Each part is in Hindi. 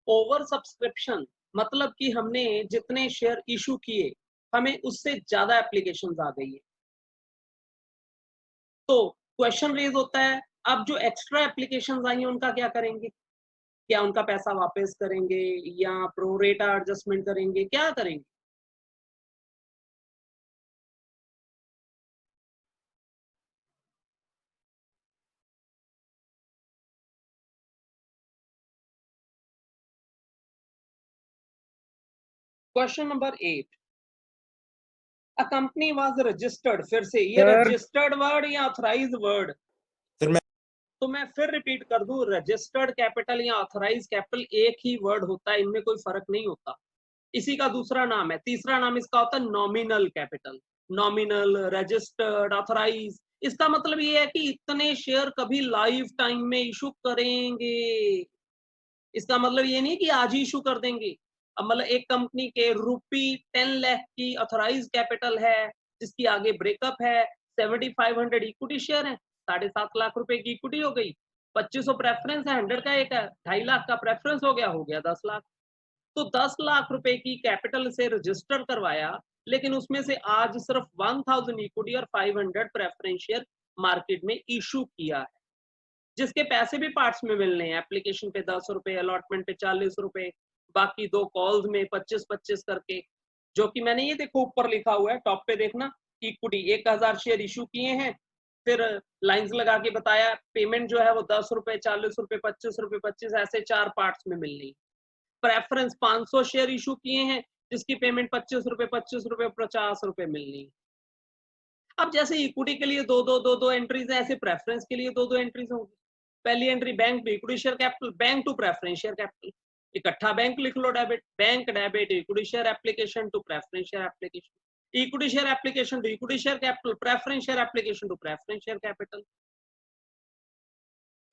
ओवर सब्सक्रिप्शन मतलब कि हमने जितने शेयर इशू किए हमें उससे ज्यादा एप्लीकेशंस आ गई है। तो क्वेश्चन रेज होता है, अब जो एक्स्ट्रा एप्लीकेशंस आई हैं उनका क्या करेंगे? क्या उनका पैसा वापस करेंगे या प्रोरेटा एडजस्टमेंट करेंगे, क्या करेंगे? Question number 8, a company was registered, फिर से ये रजिस्टर्ड वर्ड या ऑथराइज्ड वर्ड? तो मैं फिर रिपीट कर दूं, रजिस्टर्ड कैपिटल या ऑथराइज कैपिटल एक ही वर्ड होता है, इनमें कोई फर्क नहीं होता। इसी का दूसरा नाम है, तीसरा नाम इसका होता है nominal capital. Nominal, registered, authorise, इसका मतलब ये है कि इतने शेयर कभी लाइफ टाइम में इशू करेंगे। इसका मतलब ये नहीं कि आज ही इशू कर देंगे। अब मतलब एक कंपनी के ₹10 लाख की ऑथराइज कैपिटल है, जिसकी आगे ब्रेकअप है, 7500 इक्विटी शेयर है, 7.5 लाख रुपए की इक्विटी हो गई, 2500 प्रेफरेंस है, 100 का एक है, 2.5 लाख का प्रेफरेंस हो गया 10 लाख। तो 10 लाख रुपए की कैपिटल से रजिस्टर करवाया, लेकिन उसमें से आज सिर्फ 1000 इक्विटी और 500 प्रेफरेंस शेयर मार्केट में इशू किया है, जिसके पैसे भी पार्ट्स में मिलने हैं। एप्लीकेशन पे 10 रुपए, अलॉटमेंट पे 40 रुपए, बाकी 2 कॉल्स में 25-25 करके, जो कि मैंने ये देखो ऊपर लिखा हुआ है, टॉप पे देखना, इक्विटी 1000 शेयर इशू किए हैं, फिर लाइंस लगा के बताया पेमेंट जो है वो 10 रुपए, 40 रुपए, 25 रुपए, 25, ऐसे 4 पार्ट्स में मिलनी है। प्रेफरेंस 500 शेयर इशू किए हैं, जिसकी पेमेंट 25 रुपए, 25 रुपए, 50 रुपए मिलनी है। अब जैसे इक्विटी के लिए दो एंट्रीज है, ऐसे प्रेफरेंस के लिए दो एंट्रीज होंगी। पहली entry bank to equity share capital, bank to preference share capital, इकट्ठा बैंक लिख लो, debit, bank debit equity share application to preference share application, equity share application to equity share capital, preference share application to preference share capital.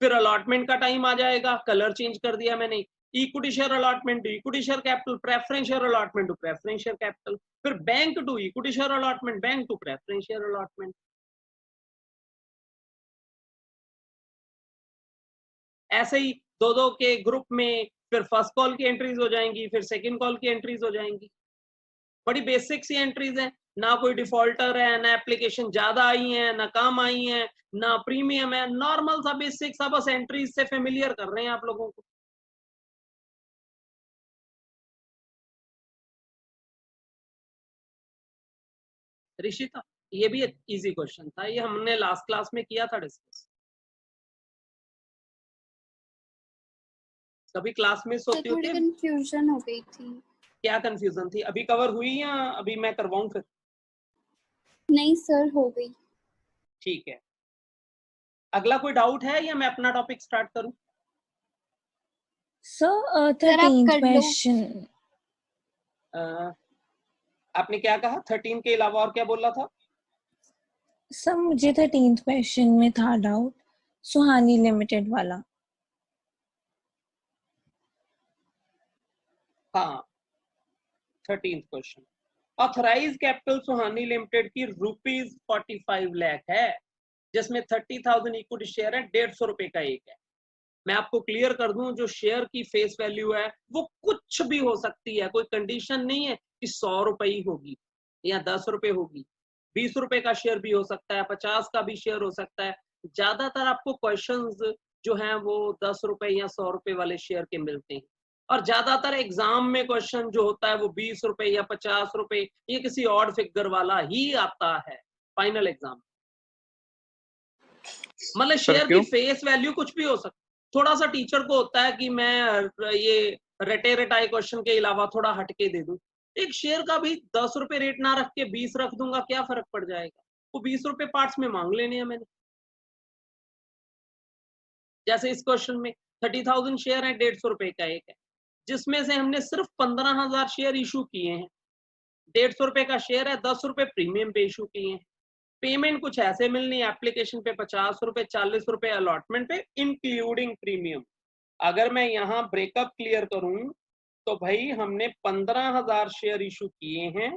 फिर अलॉटमेंट का टाइम आ जाएगा, कलर चेंज कर दिया मैंने, equity share allotment to equity share capital, preference share allotment to preference share capital, फिर bank to equity share allotment, bank to preference share allotment. ऐसे ही दो के ग्रुप में फिर फर्स्ट कॉल की एंट्रीज हो जाएंगी, फिर सेकंड कॉल की एंट्रीज हो जाएंगी। बड़ी बेसिक सी एंट्रीज है, ना कोई डिफॉल्टर है, ना एप्लीकेशन ज्यादा आई है, ना कम आई है, ना प्रीमियम है, नॉर्मल सा बेसिक सा, बस एंट्रीज से फेमिलियर कर रहे हैं आप लोगों को। ऋषिता, ये भी इजी क्वेश्चन था, ये हमने लास्ट क्लास में किया था डिस्कस। कभी क्लास मिस होती थोड़ी है? कंफ्यूजन हो गई थी। क्या कंफ्यूजन थी? अभी कवर हुई या अभी मैं करवाऊं फिर? नहीं सर, हो गई। ठीक है, अगला कोई डाउट है या मैं अपना टॉपिक स्टार्ट करूं? Sir 13th question. आपने क्या कहा? 13 के अलावा और क्या बोला था? सर मुझे 13th क्वेश्चन में था डाउट, सुहानी लिमिटेड वाला। हाँ, 13th क्वेश्चन, ऑथराइज कैपिटल सुहानी लिमिटेड की ₹45 लाख है, जिसमें 30,000 इक्विटी शेयर है, 150 रुपए का एक है। मैं आपको क्लियर कर दूं, जो शेयर की फेस वैल्यू है वो कुछ भी हो सकती है, कोई कंडीशन नहीं है कि 100 रुपए ही होगी या 10 रुपए होगी, 20 रुपए का शेयर भी हो सकता है, 50 का भी शेयर हो सकता है। ज्यादातर आपको क्वेश्चंस जो हैं वो 10 रुपए या 100 रुपए वाले शेयर के मिलते हैं, और ज्यादातर एग्जाम में क्वेश्चन जो होता है वो 20 रुपए या 50 रुपए, ये किसी और फिगर वाला ही आता है फाइनल एग्जाम। मतलब शेयर की फेस वैल्यू कुछ भी हो सकता है। थोड़ा सा टीचर को होता है कि मैं ये रटे रटाए क्वेश्चन के अलावा थोड़ा हटके दे दूं, एक शेयर का भी 10 रुपए रेट ना रख के 20 रख दूंगा, क्या फर्क पड़ जाएगा? वो 20 रुपए पार्ट्स में मांग लेने हैं मैंने। जैसे इस क्वेश्चन में 30,000 शेयर है, 150 रुपए का एक है, जिसमें से हमने सिर्फ 15,000 शेयर इशू किए हैं, 150 रुपए का शेयर है, 10 रुपए प्रीमियम पे इशू किए हैं। पेमेंट कुछ ऐसे मिलनी है, एप्लीकेशन पे 50 रुपए, 40 रुपए अलॉटमेंट पे इंक्लूडिंग प्रीमियम। अगर मैं यहाँ ब्रेकअप क्लियर करूं तो भाई हमने 15,000 शेयर इशू किए हैं,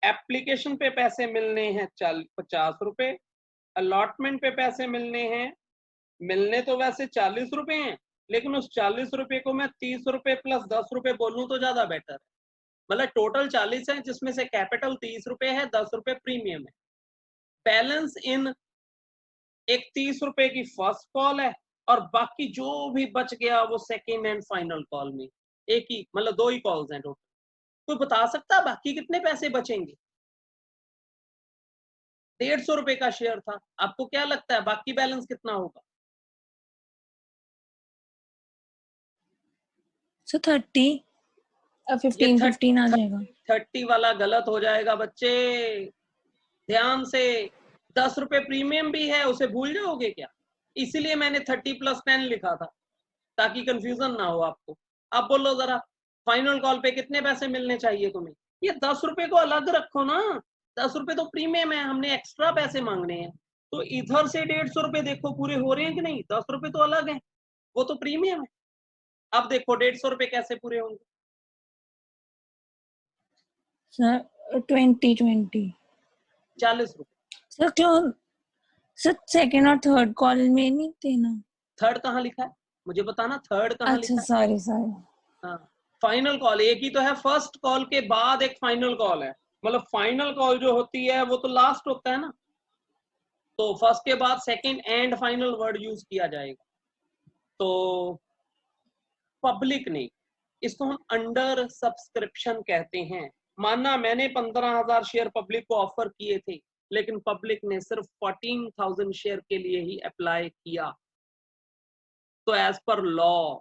एप्लीकेशन पे पैसे मिलने हैं 50 रुपए, अलॉटमेंट पे पैसे मिलने हैं, मिलने तो वैसे 40 रुपए हैं, लेकिन उस 40 रुपए को मैं 30 रुपए प्लस 10 रुपए बोलूं तो ज्यादा बेटर है। मतलब टोटल 40 है, जिसमें से कैपिटल 30 रुपए है, 10 रुपए प्रीमियम है। बैलेंस इन एक 30 रुपए की फर्स्ट कॉल है और बाकी जो भी बच गया वो सेकेंड एंड फाइनल कॉल में। एक ही मतलब 2 ही कॉल्स हैं टोटल। कोई बता सकता है बाकी कितने पैसे बचेंगे? 150 रुपए का शेयर था, आपको क्या लगता है बाकी बैलेंस कितना होगा? सो 30 15 आ जाएगा। 30 वाला गलत हो जाएगा बच्चे, ध्यान से। 10 रुपए प्रीमियम भी है, उसे भूल जाओगे क्या? इसीलिए मैंने 30 + 10 लिखा था ताकि कंफ्यूजन ना हो आपको। अब बोलो जरा, फाइनल कॉल पे कितने पैसे मिलने चाहिए तुम्हें? ये 10 रुपए को अलग रखो ना, 10 रुपए तो प्रीमियम है, हमने एक्स्ट्रा पैसे मांगने हैं। तो इधर से 150 रुपए देखो पूरे हो रहे हैं कि नहीं? 10 रुपए तो अलग है, वो तो प्रीमियम है। अब देखो 150 रुपए कैसे पूरे होंगे? सर 20 40 रुपए। सर क्यों सर सेकंड और थर्ड कॉल में नहीं थे ना? थर्ड कहाँ लिखा है मुझे बताना, थर्ड कहाँ अच्छा लिखा है? सॉरी। हाँ, फाइनल कॉल एक ही तो है, फर्स्ट कॉल के बाद एक फाइनल कॉल है। मतलब फाइनल कॉल जो होती है वो तो लास्ट होता है ना, तो फर्स्ट के बाद second and final word use किया जाएगा। तो पब्लिक नहीं, इसको हम अंडर सब्सक्रिप्शन कहते हैं। माना मैंने 15,000 शेयर पब्लिक को ऑफर किए थे, लेकिन पब्लिक ने सिर्फ 14,000 शेयर के लिए ही अप्लाई किया। तो एज पर लॉ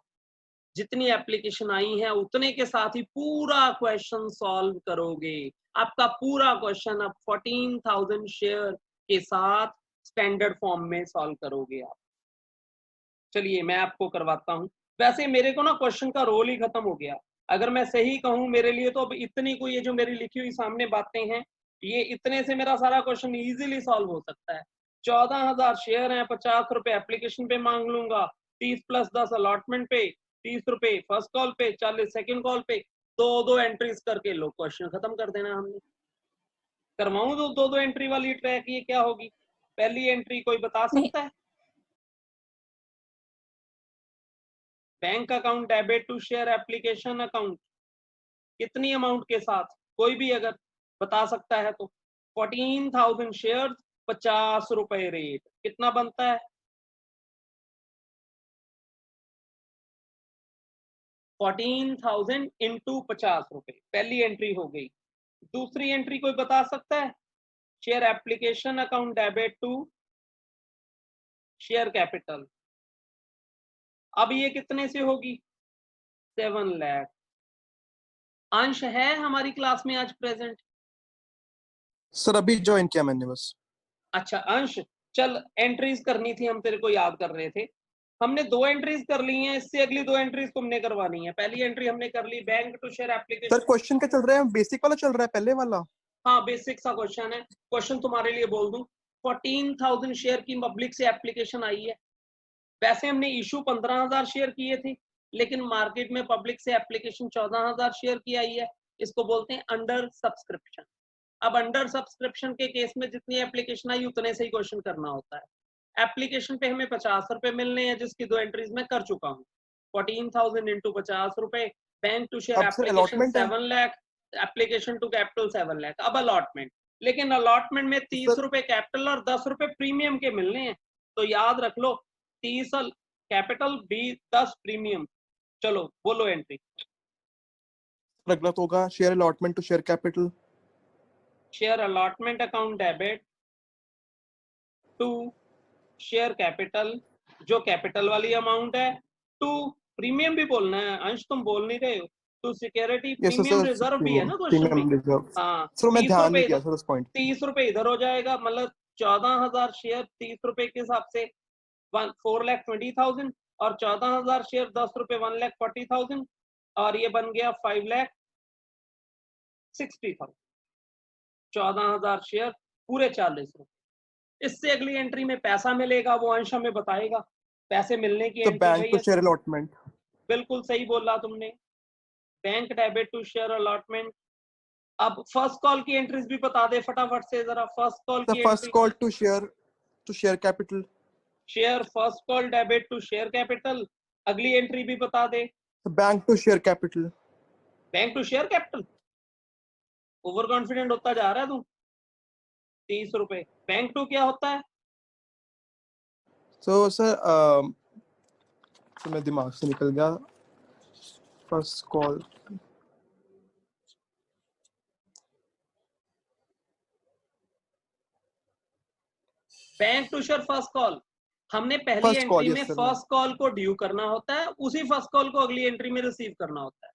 जितनी एप्लीकेशन आई है उतने के साथ ही पूरा क्वेश्चन सॉल्व करोगे। आपका पूरा क्वेश्चन अब 14,000 शेयर के साथ स्टैंडर्ड फॉर्म में सॉल्व करोगे आप। चलिए मैं आपको करवाता हूँ। वैसे मेरे को ना क्वेश्चन का रोल ही खत्म हो गया। अगर मैं सही कहूँ मेरे लिए तो अब इतनी कोई ये जो मेरी लिखी हुई सामने बातें हैं, ये इतने से मेरा सारा क्वेश्चन इजीली सॉल्व हो सकता है। 14,000 शेयर हैं, 50 रुपए एप्लीकेशन पे मांग लूंगा, 30 + 10 अलॉटमेंट पे, 30 रुपए फर्स्ट कॉल पे, 40 सेकंड कॉल पे, 2-2 एंट्रीज करके लो क्वेश्चन खत्म कर देना हमने। करवाऊं तो 2-2 एंट्री वाली ट्रैक, ये क्या होगी? पहली एंट्री कोई बता सकता है? Bank account debit to share application account, कितनी अमाउंट के साथ? कोई भी अगर बता सकता है तो। 14,000 शेयर, 50 रुपए रेट, कितना बनता है? 14,000 इंटू 50 रुपए, पहली एंट्री हो गई। दूसरी एंट्री कोई बता सकता है? Share application account debit to share capital, अब ये कितने से होगी? 7 लाख। अंश है हमारी क्लास में आज प्रेजेंट? सर अभी ज्वाइन किया मैंने बस। अच्छा अंश, चल एंट्रीज करनी थी, हम तेरे को याद कर रहे थे। हमने 2 एंट्रीज कर ली हैं, इससे अगली 2 एंट्रीज तुमने करवानी है। पहली एंट्री हमने कर ली bank to share application. Sir question क्या चल रहा है? बेसिक वाला चल रहा है, पहले वाला? हाँ बेसिक सा क्वेश्चन है। क्वेश्चन तुम्हारे लिए बोल दूं, 14,000 शेयर की पब्लिक से एप्लीकेशन आई है। वैसे हमने इशू 15,000 शेयर किए थे, लेकिन मार्केट में पब्लिक से एप्लीकेशन 14,000 शेयर की आई है। इसको बोलते हैं अंडर सब्सक्रिप्शन। अब अंडर सब्सक्रिप्शन के केस में जितनी एप्लीकेशन आई उतने से ही क्वेश्चन करना होता है। एप्लीकेशन पे हमें 50 रुपए मिलने हैं, जिसकी 2 एंट्रीज मैं कर चुका हूँ। 14,000 इंटू 50 रुपए, bank to share application 7 lakh, application to capital 7 lakh. अब अलॉटमेंट, लेकिन अलॉटमेंट में 30 रुपए कैपिटल और 10 रुपए प्रीमियम के मिलने हैं। तो याद रख लो, 30 कैपिटल, 10 प्रीमियम। चलो बोलो एंट्री। अगला तो होगा share allotment to share capital. Share allotment account debit to share capital, जो कैपिटल वाली अमाउंट है, टू प्रीमियम भी बोलना है। अंश तुम बोल नहीं रहे हो। टू सिक्योरिटी प्रीमियम रिजर्व भी है ना क्वेश्चन में। हाँ, सर मैं ध्यान नहीं किया सर उस पॉइंट। 30 रुपए इधर हो जाएगा, मतलब 14,000 शेयर 30 रुपए के हिसाब से 4,20,000, और 14,000 शेयर 10 रुपए 1,40,000, और ये बन गया 5,60,000। 14,000 शेयर पूरे 40 रुपए। इससे अगली एंट्री में पैसा मिलेगा, वो अंश हमें बताएगा। पैसे मिलने की तो entry bank to share allotment. बिल्कुल सही बोला तुमने, bank debit to share allotment. अब फर्स्ट कॉल की एंट्रीज भी बता दे फटाफट से जरा। फर्स्ट कॉल की first call to share capital. Share first call debit to share capital, अगली एंट्री भी बता दे। Bank to share capital. Bank to share capital, over confident होता जा रहा है तू। 30 रुपए। बैंक टू क्या होता है? तो सर तो मेरे दिमाग से निकल गया। First call. Bank to share first call, हमने पहली फर्स्ट कॉल, एंट्री में यस सर। फर्स्ट कॉल को ड्यू करना होता है, उसी फर्स्ट कॉल को अगली एंट्री में रिसीव करना होता है।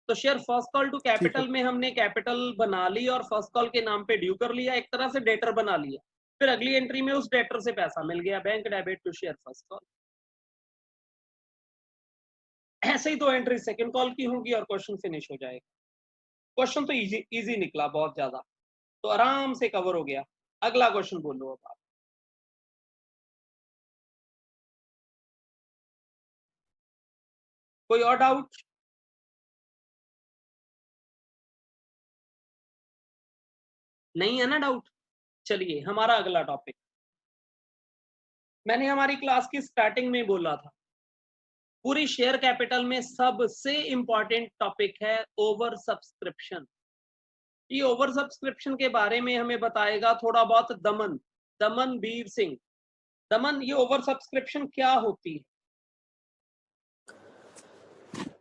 तो share first call to capital में हमने कैपिटल बना ली और फर्स्ट कॉल के नाम पे ड्यू कर लिया, एक तरह से डेटर बना लिया। फिर अगली एंट्री में उस डेटर से पैसा मिल गया, bank debit to share first call. ऐसे ही 2 एंट्री सेकंड कॉल की होंगी और क्वेश्चन फिनिश हो जाएगा। क्वेश्चन तो इजी निकला बहुत ज्यादा, तो आराम से कवर हो गया। अगला क्वेश्चन बोलो अब आप। कोई और डाउट? नहीं है ना डाउट? चलिए हमारा अगला टॉपिक, मैंने हमारी क्लास की स्टार्टिंग में बोला था, पूरी शेयर कैपिटल में सबसे इंपॉर्टेंट टॉपिक है ओवर सब्सक्रिप्शन। ये ओवर सब्सक्रिप्शन के बारे में हमें बताएगा थोड़ा बहुत दमन वीर सिंह। दमन, ये ओवर सब्सक्रिप्शन क्या होती है?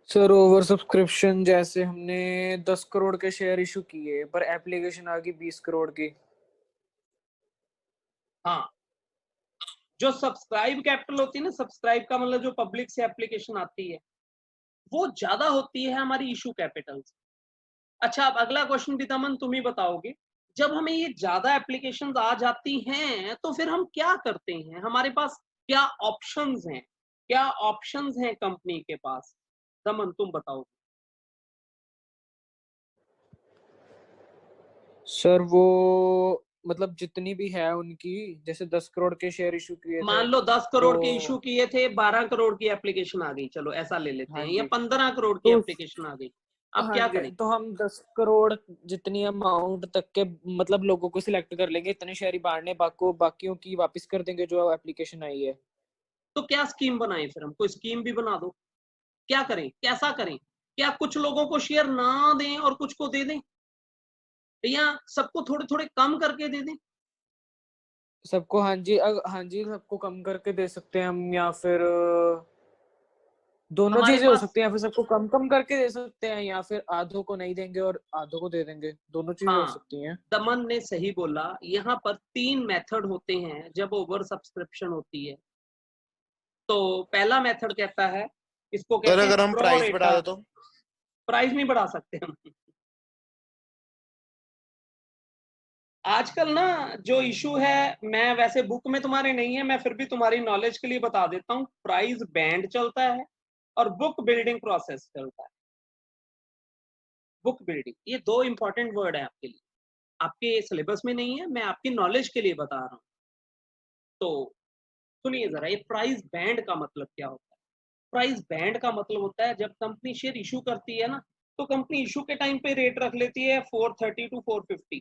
सर ओवर सब्सक्रिप्शन जैसे हमने 10 करोड़ के शेयर इशू किए पर एप्लीकेशन आ गई 20 करोड़ की। हाँ, जो सब्सक्राइब कैपिटल होती है ना, सब्सक्राइब का मतलब जो पब्लिक से एप्लीकेशन आती है वो ज्यादा होती है हमारी इशू कैपिटल से। अच्छा, अब अगला क्वेश्चन भी दमन तुम ही बताओगे, जब हमें ये ज्यादा एप्लीकेशंस आ जाती हैं तो फिर हम क्या करते हैं? हमारे पास क्या ऑप्शंस हैं? क्या ऑप्शंस हैं कंपनी के पास? दमन तुम बताओ। सर वो मतलब जितनी भी है उनकी, जैसे 10 करोड़ के शेयर इशू किए थे, मान लो 10 करोड़ तो के इशू किए थे, 12 करोड़ की एप्लीकेशन आ गई, चलो ऐसा ले लेते हाँ हैं, या जी, 15 करोड़ की तो एप्लीकेशन आ गई, अब हाँ क्या जी, करें? तो हम 10 करोड़ जितनी अमाउंट तक के मतलब लोगों को सिलेक्ट कर लेंगे, इतने शेयर ही बांटने, बाकियों की वापस कर देंगे जो एप्लीकेशन आई है। तो क्या स्कीम बनाए फिर? हम कोई स्कीम भी बना दो, क्या करें, कैसा करें? क्या कुछ लोगों को शेयर ना दें और कुछ को दे दें, या सबको थोड़े थोड़े कम करके दे दें? सबको, हाँ जी, हाँ जी, सबको कम करके दे सकते हैं हम, या फिर दोनों हमारे चीजें हो पास, सकती हैं, या फिर सबको कम कम करके दे सकते हैं, या फिर आधों को नहीं देंगे और आधों को दे देंगे, दोनों चीजें हो हाँ, सकती हैं। दमन ने सही बोला, यहाँ पर 3 मेथड होते हैं जब ओवर सब्सक्रिप्शन होती है। तो पहला मेथड कहता है, इसको सर कहते हैं अगर हम प्रो प्राइस बढ़ा रेटा। दे तो? प्राइस नहीं बढ़ा सकते हम। आजकल ना जो इशू है, मैं वैसे बुक में तुम्हारे नहीं है, मैं फिर भी तुम्हारी नॉलेज के लिए बता देता हूँ, प्राइस बैंड चलता है और बुक बिल्डिंग प्रोसेस चलता है। बुक बिल्डिंग, ये 2 इंपॉर्टेंट वर्ड है आपके लिए, आपके सिलेबस में नहीं है, मैं आपकी नॉलेज के लिए बता रहा हूँ। तो सुनिए जरा, ये प्राइस बैंड का मतलब क्या होता है? प्राइस बैंड का मतलब होता है जब कंपनी शेयर इशू करती है ना, तो कंपनी इशू के टाइम पे रेट रख लेती है 430 टू 450,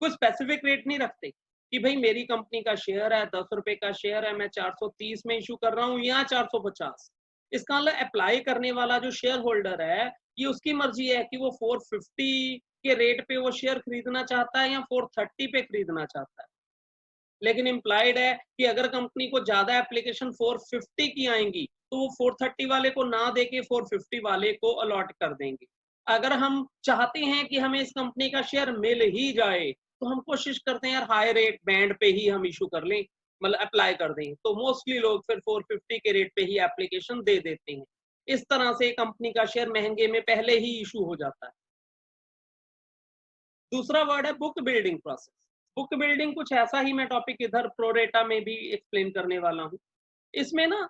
कोई स्पेसिफिक रेट नहीं रखते कि भाई मेरी कंपनी का शेयर है 10 रुपए का शेयर है, मैं 430 में इशू कर रहा हूँ या 450। इसका मतलब अप्लाई करने वाला जो शेयर होल्डर है, ये उसकी मर्जी है कि वो 450 के रेट पे वो शेयर खरीदना चाहता है या 430 पे खरीदना चाहता है। लेकिन इम्प्लाइड है कि अगर कंपनी को ज्यादा एप्लीकेशन 450 की आएंगी तो वो 430 वाले को ना देके 450 वाले को अलॉट कर देंगे। अगर हम चाहते हैं कि हमें इस कंपनी का शेयर मिल ही जाए तो हम कोशिश करते हैं यार हाई रेट बैंड पे ही हम इशू कर लें, मतलब अप्लाई कर दें, तो मोस्टली लोग फिर 450 के रेट पे ही एप्लीकेशन दे देते हैं। इस तरह से कंपनी का शेयर महंगे में पहले ही इशू हो जाता है। दूसरा वर्ड है book building process. Book building कुछ ऐसा ही मैं टॉपिक इधर प्रोरेटा में भी एक्सप्लेन करने वाला हूँ। इसमें ना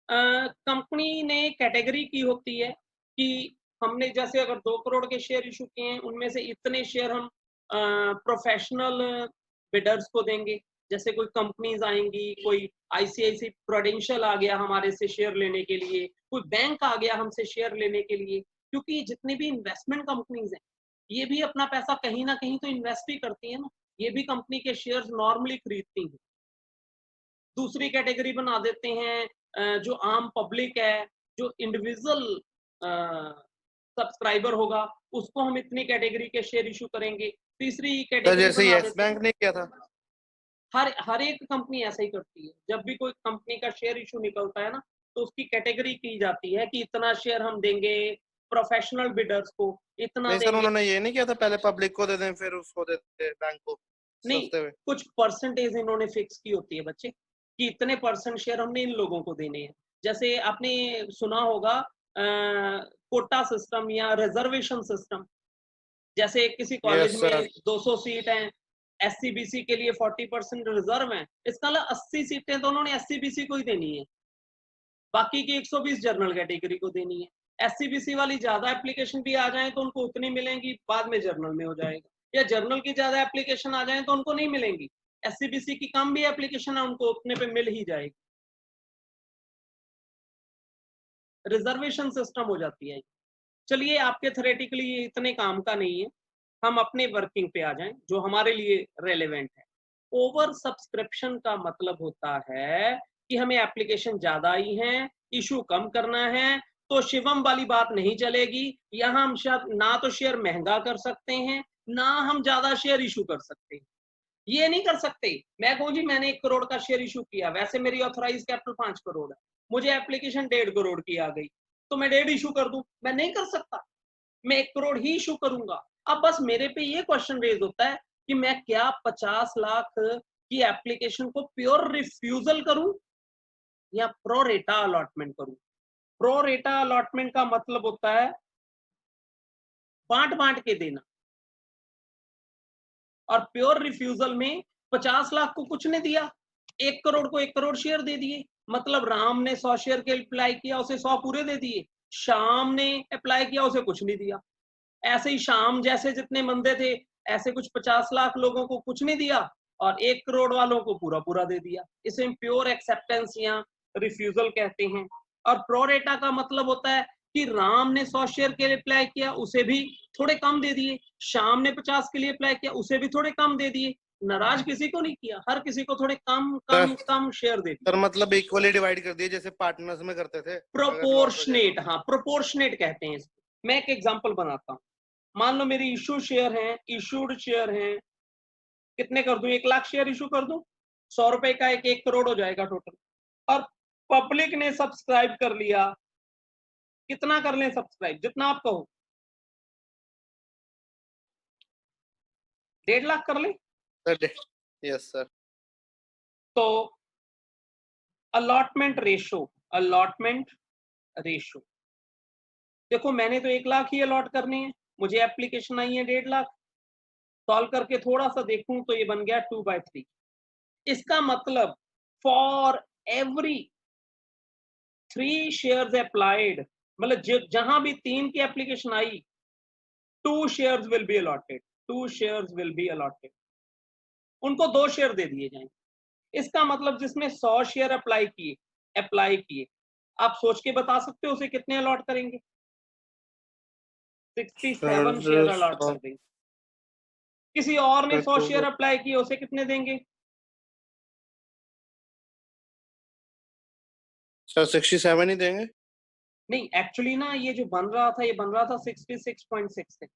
कंपनी ने कैटेगरी की होती है कि हमने जैसे अगर 2 करोड़ के शेयर इशू किए हैं, उनमें से इतने शेयर हम प्रोफेशनल बिडर्स को देंगे। जैसे कोई कंपनीज आएंगी, कोई आईसीआईसी प्रूडेंशियल आ गया हमारे से शेयर लेने के लिए, कोई बैंक आ गया हमसे शेयर लेने के लिए, क्योंकि जितनी भी इन्वेस्टमेंट कंपनीज हैं ये भी अपना पैसा कहीं ना कहीं तो इन्वेस्ट ही करती है ना, ये भी कंपनी के शेयर्स नॉर्मली खरीदती हैं। दूसरी कैटेगरी बना देते हैं जो आम पब्लिक है, जो इंडिविजुअल सब्सक्राइबर होगा, उसको हम इतनी कैटेगरी के शेयर इशू करेंगे। तीसरी कैटेगरी जैसे बना यस देते बैंक हैं। ने किया था। हर एक कंपनी ऐसा ही करती है। जब भी कोई कंपनी का शेयर इशू निकलता है ना, तो उसकी कैटेगरी की जाती है कि इतना शेयर हम देंगे प्रोफेशनल बिडर्स को, इतना नहीं सर, देंगे। उन्होंने ये नहीं किया था, पहले पब्लिक को दे दें फिर उसको दे दें बैंक को नहीं, सस्ते में। कुछ परसेंटेज इन्होंने फिक्स की होती है बच्चे, कि इतने परसेंट शेयर हमने इन लोगों को देने हैं। जैसे आपने सुना होगा कोटा सिस्टम या रिजर्वेशन सिस्टम। जैसे किसी कॉलेज Yes, में sir. 200 सीट हैं, एससीबीसी के लिए 40% रिजर्व हैं, इसका मतलब 80 सीटें तो उन्होंने एससीबीसी को ही देनी है, बाकी की 120 जनरल कैटेगरी को देनी है। एससीबीसी वाली ज्यादा एप्लीकेशन भी आ जाए तो उनको उतनी मिलेंगी, बाद में जर्नल में हो जाएगा, या जर्नल की ज्यादा एप्लीकेशन आ जाए तो उनको नहीं मिलेंगी। एससीबीसी की कम भी एप्लीकेशन है, उनको उतने पे मिल ही जाएगी। रिजर्वेशन सिस्टम हो जाती है। चलिए, आपके थ्योरेटिकली ये इतने काम का नहीं है, हम अपने वर्किंग पे आ जाएं जो हमारे लिए रेलेवेंट है। ओवर सब्सक्रिप्शन का मतलब होता है कि हमें एप्लीकेशन ज्यादा आई हैं, इशू कम करना है, तो शिवम वाली बात नहीं चलेगी। यहाँ हम शायद ना तो शेयर महंगा कर सकते हैं, ना हम ज्यादा शेयर इशू कर सकते हैं। ये नहीं कर सकते मैं कहूँ जी मैंने 1 करोड़ का शेयर इशू किया, वैसे मेरी ऑथराइज कैपिटल 5 करोड़ है, मुझे एप्लीकेशन 1.5 करोड़ की आ गई, तो मैं 1.5 इशू कर दूं? मैं नहीं कर सकता, मैं 1 करोड़ ही इशू करूंगा। अब बस मेरे पे ये क्वेश्चन रेज होता है कि मैं क्या 50 लाख की एप्लीकेशन को प्योर रिफ्यूजल करूं या प्रो रेटा अलॉटमेंट करूं। प्रो रेटा अलॉटमेंट का मतलब होता है बांट बांट के देना, और प्योर रिफ्यूजल में 50 लाख को कुछ नहीं दिया, 1 करोड़ को 1 करोड़ शेयर दे दिए। मतलब राम ने 100 शेयर के अप्लाई किया, उसे 100 पूरे दे दिए, श्याम ने अप्लाई किया, उसे कुछ नहीं दिया। ऐसे ही शाम जैसे जितने बंदे थे, ऐसे कुछ 50 लाख लोगों को कुछ नहीं दिया और 1 करोड़ वालों को पूरा पूरा दे दिया। इसे प्योर एक्सेप्टेंस या रिफ्यूजल कहते हैं। और प्रोरेटा का मतलब होता है कि राम ने 100 शेयर के लिए अप्लाई किया, उसे भी थोड़े कम दे दिए, शाम ने 50 के लिए अप्लाई किया, उसे भी थोड़े कम दे दिए। नाराज किसी को नहीं किया, हर किसी को थोड़े कम कम कम शेयर दे दिए। सर मतलब इक्वली डिवाइड कर दिए जैसे पार्टनर्स में करते थे। प्रोपोर्शनेट, हाँ प्रोपोर्शनेट कहते हैं इसको। मैं एक एग्जांपल बनाता हूँ। मान लो मेरी इशू शेयर हैं, इशूड शेयर हैं, कितने कर दूं? 1 लाख शेयर इशू कर दूं, 100 रुपए का 1 करोड़ हो जाएगा टोटल। और पब्लिक ने सब्सक्राइब कर लिया, कितना कर लें सब्सक्राइब? जितना आप कहो, 1.5 लाख कर लें। Yes sir. तो अलॉटमेंट रेशो देखो, मैंने तो 1 लाख ही अलॉट करने हैं, मुझे एप्लीकेशन आई है 1.5 लाख। सॉल्व करके थोड़ा सा देखूं तो ये बन गया 2/3। इसका मतलब फॉर एवरी 3 शेयर्स अप्लाइड, मतलब जहां भी 3 की application I, 2 shares will be allotted, 2 shares will be allotted. उनको 2 शेयर दे दिए जाएंगे। इसका मतलब जिसने 100 शेयर अप्लाई किए, आप सोच के बता सकते हो उसे कितने अलॉट करेंगे? 67 शेयर अलॉट कर देंगे। किसी और ने 100 शेयर अप्लाई किए, उसे कितने देंगे? सर 67 ही देंगे। नहीं, एक्चुअली ना ये जो बन रहा था 66.66।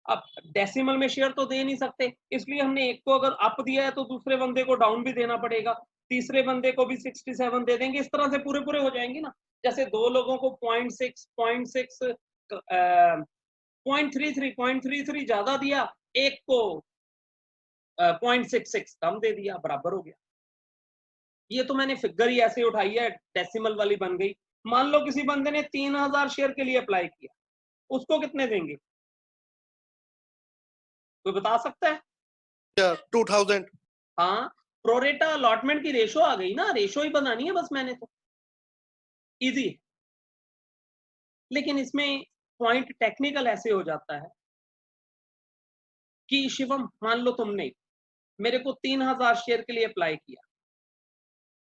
अब डेसिमल में शेयर तो दे नहीं सकते, इसलिए हमने एक को अगर अप दिया है तो दूसरे बंदे को डाउन भी देना पड़ेगा, तीसरे बंदे को भी 67 दे देंगे। इस तरह से पूरे पूरे हो जाएंगे ना। जैसे 2 लोगों को 0.33 ज्यादा दिया, एक को 0.66 कम दे दिया, बराबर हो गया। ये तो मैंने फिगर ही ऐसे उठाई है, डेसिमल वाली बन गई। मान लो किसी बंदे ने 3000 शेयर के लिए अप्लाई किया, उसको कितने देंगे? कोई बता सकता है? 2000। हाँ, प्रोरेटा अलॉटमेंट की रेशो आ गई ना, रेशो ही बनानी है बस मैंने तो, इजी है। लेकिन इसमें पॉइंट टेक्निकल ऐसे हो जाता है कि शिवम, मान लो तुमने मेरे को 3000 शेयर के लिए अप्लाई किया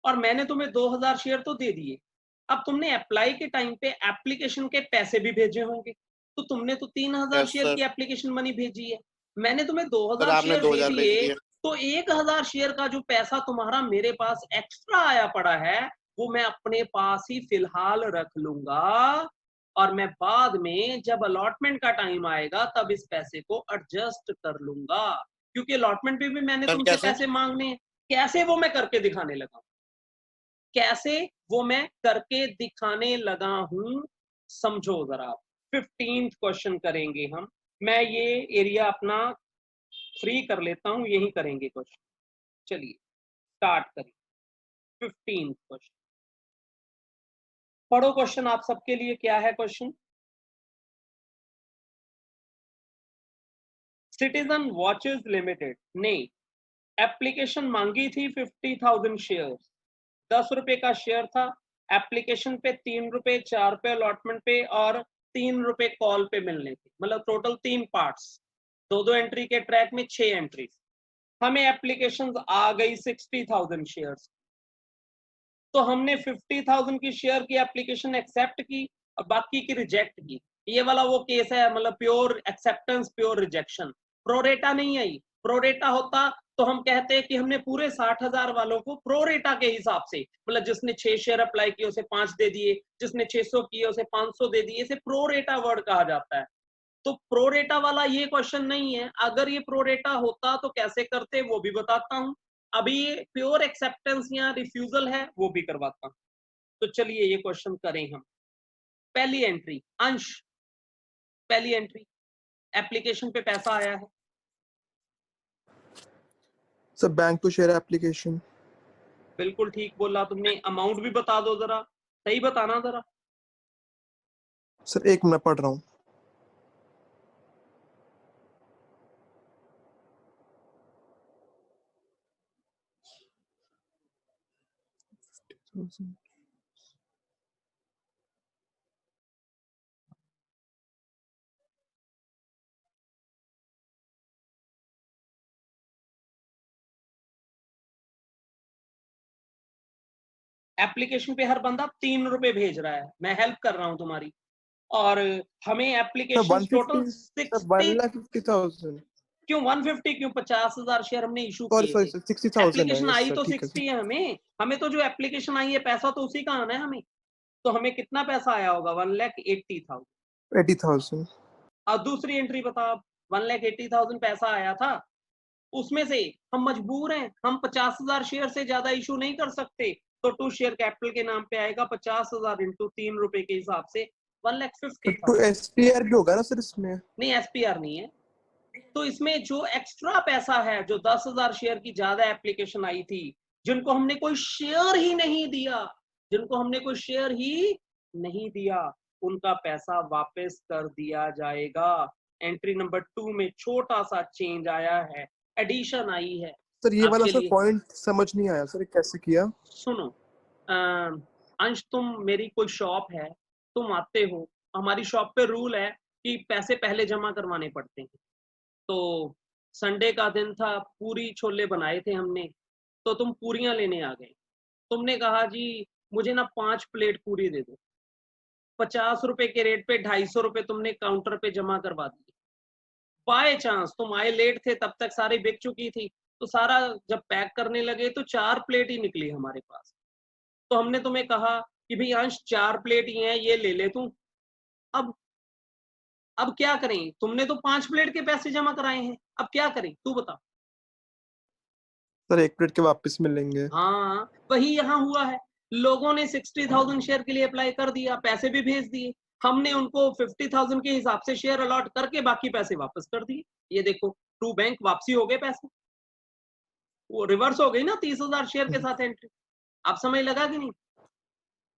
और मैंने तुम्हें 2000 शेयर तो दे दिए। अब तुमने अप्लाई के टाइम पे एप्लीकेशन के पैसे भी भेजे होंगे, तो तुमने तो 3000 शेयर की एप्लीकेशन मनी भेजी है, मैंने तुम्हें 2000 शेयर दे दिए, तो 1000 शेयर का जो पैसा तुम्हारा मेरे पास एक्स्ट्रा आया पड़ा है, वो मैं अपने पास ही फिलहाल रख लूंगा और मैं बाद में जब अलॉटमेंट का टाइम आएगा तब इस पैसे को एडजस्ट कर लूंगा, क्योंकि अलॉटमेंट पे भी मैंने सर तुमसे कैसे? पैसे मांगने हैं। कैसे वो मैं करके दिखाने लगा हूं, कैसे वो मैं करके दिखाने लगा हूं, समझो जरा। 15th क्वेश्चन करेंगे हम। मैं ये एरिया अपना फ्री कर लेता हूं, यही करेंगे क्वेश्चन। चलिए स्टार्ट करिए 15th क्वेश्चन। पढ़ो क्वेश्चन आप सबके लिए। क्या है क्वेश्चन? सिटीजन वॉचेस लिमिटेड ने एप्लीकेशन मांगी थी 50,000 शेयर, 10 रुपए का शेयर था। एप्लीकेशन पे 3 रुपए, 4 रुपए अलॉटमेंट पे और 3 रुपए कॉल पे मिलने थे, मतलब टोटल 3 पार्ट्स, दो दो एंट्री के ट्रैक में 6 एंट्रीज। हमें एप्लीकेशन आ गई 60,000 शेयर्स, तो हमने 50,000 की शेयर की एप्लीकेशन एक्सेप्ट की और बाकी की रिजेक्ट की। ये वाला वो केस है, मतलब pure acceptance pure rejection. Pro rata नहीं आई। प्रोरेटा होता तो हम कहते हैं कि हमने पूरे 60,000 वालों को प्रोरेटा के हिसाब से, मतलब जिसने 6 शेयर अप्लाई किए उसे 5 दे दिए, जिसने 600 किए उसे 500 दे दिए। इसे प्रोरेटा वर्ड कहा जाता है। तो प्रोरेटा वाला ये क्वेश्चन नहीं है। अगर ये प्रोरेटा होता तो कैसे करते वो भी बताता हूं। अभी ये प्योर एक्सेप्टेंस या रिफ्यूजल है वो भी करवाता हूं। तो चलिए ये क्वेश्चन करें हम। पहली एंट्री अंश, पहली एंट्री एप्लीकेशन पे पैसा आया है। Sir bank to share application. बिल्कुल ठीक बोला तुमने। अमाउंट भी बता दो जरा, सही बताना जरा। सर एक मिनट पढ़ रहा हूँ। एप्लीकेशन पे हर बंदा 3 रुपए भेज रहा है, मैं हेल्प कर रहा हूं तुम्हारी। और हमें सर एप्लीकेशन टोटल 150,000 क्यों 150 क्यों? 50,000 शेयर हमने इशू सॉरी किए सॉरी थे। सर 60,000 है। एप्लीकेशन यस आई सर तो ठीक है 60 है। हमें तो जो एप्लीकेशन आई है पैसा तो उसी का आना है हमें। तो हमें कितना पैसा आया होगा? 1,80,000। 80,000। और दूसरी एंट्री बताओ। 1,80,000 पैसा आया था, उसमें से हम मजबूर हैं, हम 50,000 शेयर से ज्यादा इशू नहीं कर सकते। तो 2 शेयर कैपिटल के नाम पे आएगा 50,000 इंटू 3 रुपए के हिसाब से तो 1,50,000। एसपीआर भी होगा ना सर इसमें? नहीं, एसपीआर नहीं है। तो इसमें जो एक्स्ट्रा पैसा है, जो 10,000 शेयर की ज्यादा एप्लीकेशन आई थी, जिनको हमने कोई शेयर ही नहीं दिया, जिनको हमने कोई शेयर ही नहीं दिया, उनका पैसा वापस कर दिया जाएगा। एंट्री नंबर 2 में छोटा सा चेंज आया है, एडिशन आई है सर ये वाला आपके सर लिए। पॉइंट समझ नहीं आया सर, कैसे किया? सुनो अंश, तुम मेरी कोई शॉप है, तुम आते हो, हमारी शॉप पे रूल है कि पैसे पहले जमा करवाने पड़ते हैं। तो संडे का दिन था, पूरी छोले बनाए थे हमने, तो तुम पूरियां लेने आ गए। तुमने कहा जी मुझे ना 5 प्लेट पूरी दे दो। 50 रुपए के रेट पे 250 रुपए तुमने काउंटर पे जमा करवा दिए। बाय चांस तुम आए लेट थे, तब तक सारी बिक चुकी थी। तो सारा जब पैक करने लगे तो 4 प्लेट ही निकली हमारे पास। तो हमने तुम्हें कहा कि भाई अंश 4 प्लेट ही हैं, ये ले ले तू। अब अब क्या करें? तुमने तो 5 प्लेट के पैसे जमा कराए हैं, अब क्या करें तू बता। सर एक प्लेट के वापस मिलेंगे। हाँ, वही यहाँ हुआ है। लोगों ने 60,000 शेयर के लिए अप्लाई कर दिया, पैसे भी भेज दिए। हमने उनको 50,000 के हिसाब से शेयर अलॉट करके बाकी पैसे वापस कर दिए। ये देखो, टू बैंक वापसी हो गए पैसे, वो रिवर्स हो गई ना 30,000 शेयर के साथ एंट्री। आप समझ लगा कि नहीं?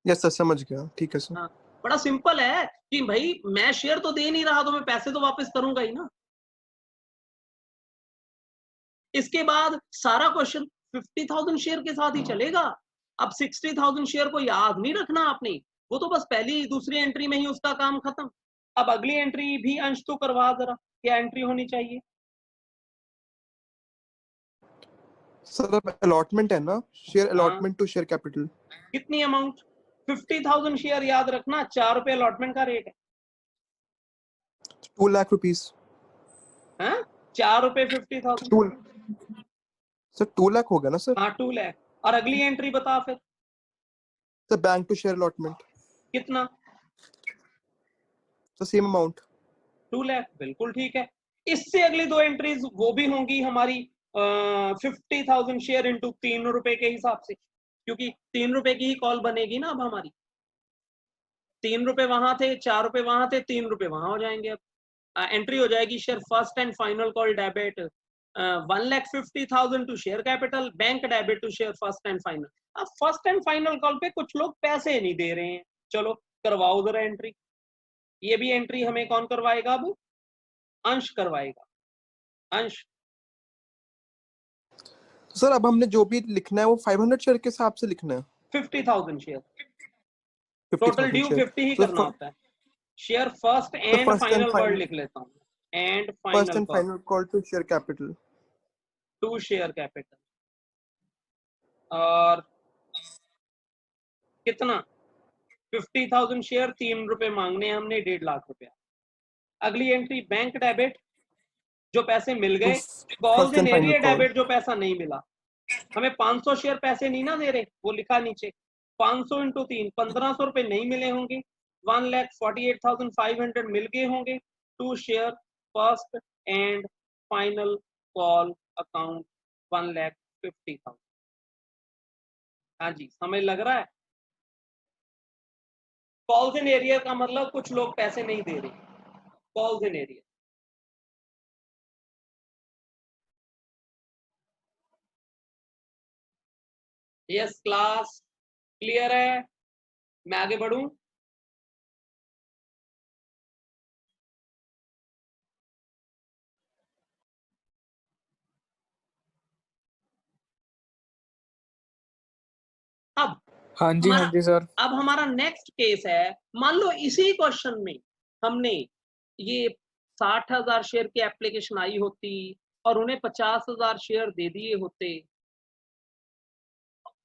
यस सर समझ गया, ठीक है सर। हाँ, बड़ा सिंपल है कि भाई मैं शेयर तो दे नहीं रहा, तो मैं पैसे तो वापस करूंगा ही ना। इसके बाद सारा क्वेश्चन 50,000 शेयर के साथ ही चलेगा। अब 60,000 शेयर को याद नहीं रखना आपने, वो तो बस पहली दूसरी एंट्री में ही उसका काम खत्म। अब अगली एंट्री भी अंश तो करवा जरा, क्या एंट्री होनी चाहिए? सर अब अलॉटमेंट है ना, शेयर हाँ, अलॉटमेंट टू शेयर कैपिटल। कितनी अमाउंट? 50,000 शेयर, याद रखना 4 रुपए अलॉटमेंट का रेट है। 2 लाख रुपीस। हाँ, 4 रुपए 50,000। 2 सर 2 लाख होगा ना सर? हाँ 2 लाख। और अगली एंट्री बता फिर। The bank to share allotment. कितना? The same amount. 2 लाख, बिल्कुल ठीक है। इससे अगली 2 एंट्रीज वो भी होंगी हमारी 50,000 शेयर इंटू 3 रुपए के हिसाब से, क्योंकि 3 रुपए की ही कॉल बनेगी ना अब हमारी। 3 रुपए वहां थे, 4 रुपए वहां थे, 3 रुपए वहां हो जाएंगे। अब एंट्री हो जाएगी share first and final call debit 1,50,000 to share capital, bank debit to share first and final. अब फर्स्ट एंड फाइनल कॉल पे कुछ लोग पैसे नहीं दे रहे हैं, चलो करवाओ जरा एंट्री। ये भी एंट्री हमें कौन करवाएगा? अब अंश करवाएगा, अंश। तो सर अब हमने जो भी लिखना है वो 500 शेयर के हिसाब से लिखना है। 50,000 शेयर, 50,000 टोटल ड्यू शेयर। 50 ही So करना होता है। Share first and first and final word final. लिख लेता हूँ, and First final and final call to share capital. To share capital. और कितना? 50,000 शेयर, 3 रुपए मांगने हमने, 1.5 लाख रुपया। अगली एंट्री बैंक डेबिट, जो पैसे मिल गए। Calls First in and final area call. Debit, जो पैसा नहीं मिला। हमें 500 शेयर पैसे नहीं ना दे रहे, वो लिखा नीचे 500 इंटू 3, 1,500 रुपए नहीं मिले होंगे। 1,48,500 मिल गए होंगे to share first and final call account 1,50,000। हाँ जी, समझ लग रहा है? कॉल्स इन एरिया का मतलब कुछ लोग पैसे नहीं दे रहे, calls in area. Yes class, clear है? मैं आगे बढ़ूं? अब हाँ जी हाँ जी सर। अब हमारा नेक्स्ट केस है, मान लो इसी क्वेश्चन में हमने ये 60,000 शेयर की एप्लीकेशन आई होती और उन्हें 50,000 शेयर दे दिए होते,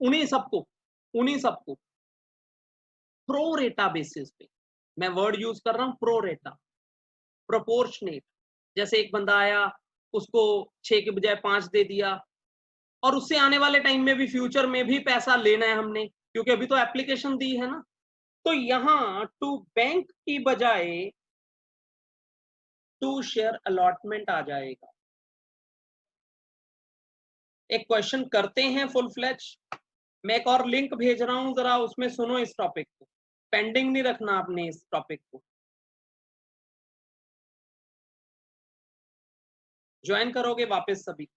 उन्हीं सबको प्रो रेटा बेसिस पे। मैं वर्ड यूज कर रहा हूं, प्रो रेटा, प्रोपोर्शनेट। जैसे एक बंदा आया, उसको 6 के बजाय 5 दे दिया, और उससे आने वाले टाइम में भी, फ्यूचर में भी पैसा लेना है हमने, क्योंकि अभी तो एप्लीकेशन दी है ना। तो यहां टू बैंक की बजाय टू शेयर अलॉटमेंट आ जाएगा। एक क्वेश्चन करते हैं फुल फ्लैश। मैं एक और लिंक भेज रहा हूं, जरा उसमें सुनो इस टॉपिक को, पेंडिंग नहीं रखना आपने इस टॉपिक को। ज्वाइन करोगे वापस सभी?